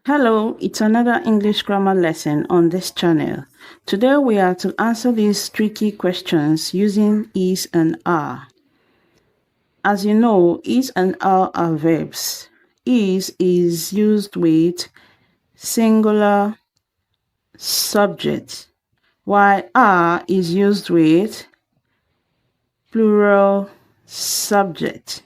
Hello, it's another English grammar lesson on this channel. Today we are to answer these tricky questions using is and are. As you know, is and are verbs. Is used with singular subject, while are is used with plural subject.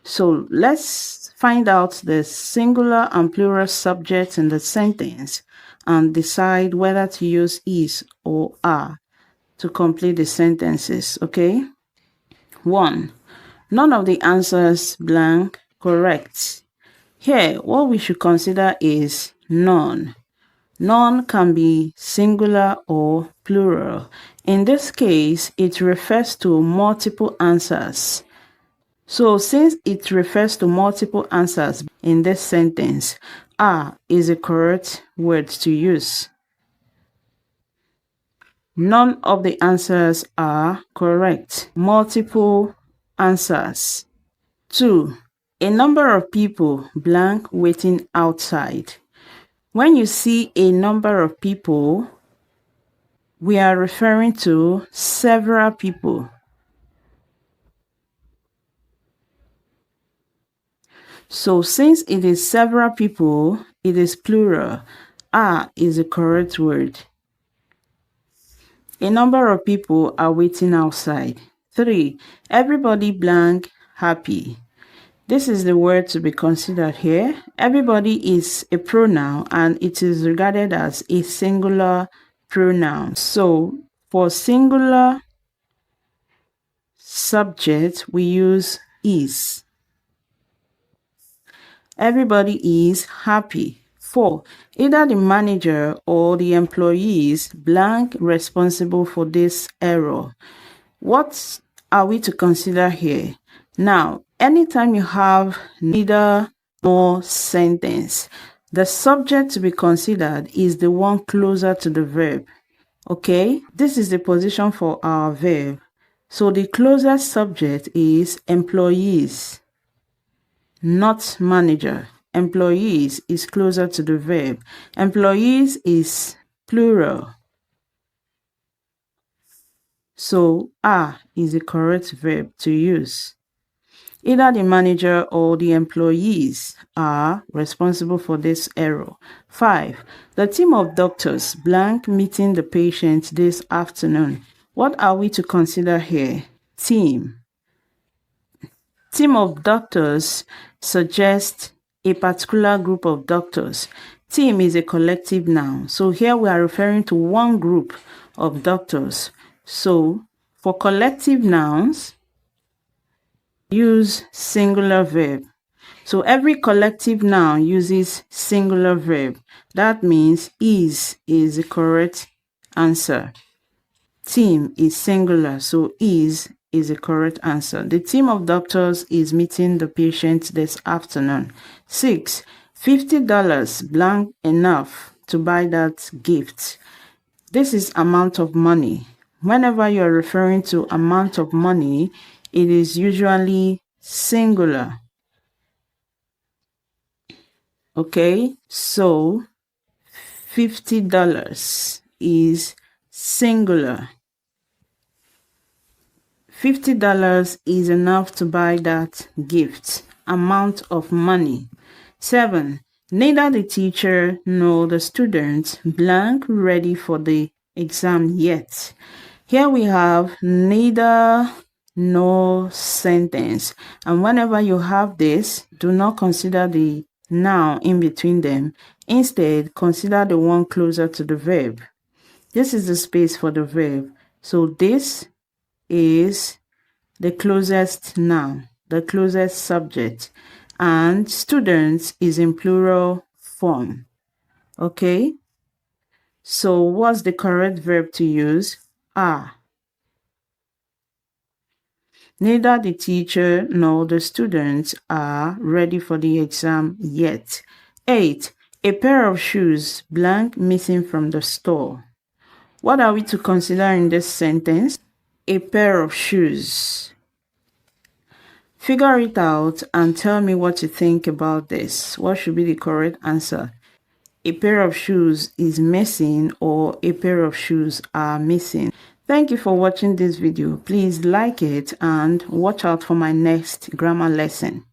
So let's find out the singular and plural subjects in the sentence and decide whether to use is or are to complete the sentences, okay? 1. None of the answers blank correct. Here, what we should consider is none. None can be singular or plural. In this case, it refers to multiple answers. So since it refers to multiple answers in this sentence, are is a correct word to use. None of the answers are correct. Multiple answers. 2. A number of people blank waiting outside. When you see a number of people, we are referring to several people. So since it is several people, it is plural. Are is a correct word. A number of people are waiting outside. 3. Everybody blank happy. This is the word to be considered here. Everybody is a pronoun and it is regarded as a singular pronoun. So for singular subject, we use is. Everybody is happy. 4. Either the manager or the employees blank responsible for this error. What are we to consider here? Now, anytime you have neither nor sentence, the subject to be considered is the one closer to the verb. Okay, this is the position for our verb. So the closest subject is employees, not manager. Employees is closer to the verb. Employees is plural. So are is the correct verb to use. Either the manager or the employees are responsible for this error. 5. The team of doctors blank meeting the patient this afternoon. What are we to consider here? Team. Team of doctors suggests a particular group of doctors. Team is a collective noun. So here we are referring to one group of doctors. So for collective nouns, use singular verb. So every collective noun uses singular verb. That means is the correct answer. Team is singular, so is the correct answer. The team of doctors is meeting the patient this afternoon. 6. $50 blank enough to buy that gift. This is amount of money. Whenever you're referring to amount of money, it is usually singular. Okay, so $50 is singular. $50 is enough to buy that gift. Amount of money. 7. Neither the teacher nor the student blank ready for the exam yet. Here we have neither nor sentence. And whenever you have this, do not consider the noun in between them. Instead, consider the one closer to the verb. This is the space for the verb. So this is the closest noun, the closest subject, and students is in plural form. Okay, so what's the correct verb to use? Are. Neither the teacher nor the students are ready for the exam yet. 8. A pair of shoes blank missing from the store. What are we to consider in this sentence? A pair of shoes. Figure it out and tell me what you think about this. What should be the correct answer? A pair of shoes is missing or a pair of shoes are missing. Thank you for watching this video. Please like it and watch out for my next grammar lesson.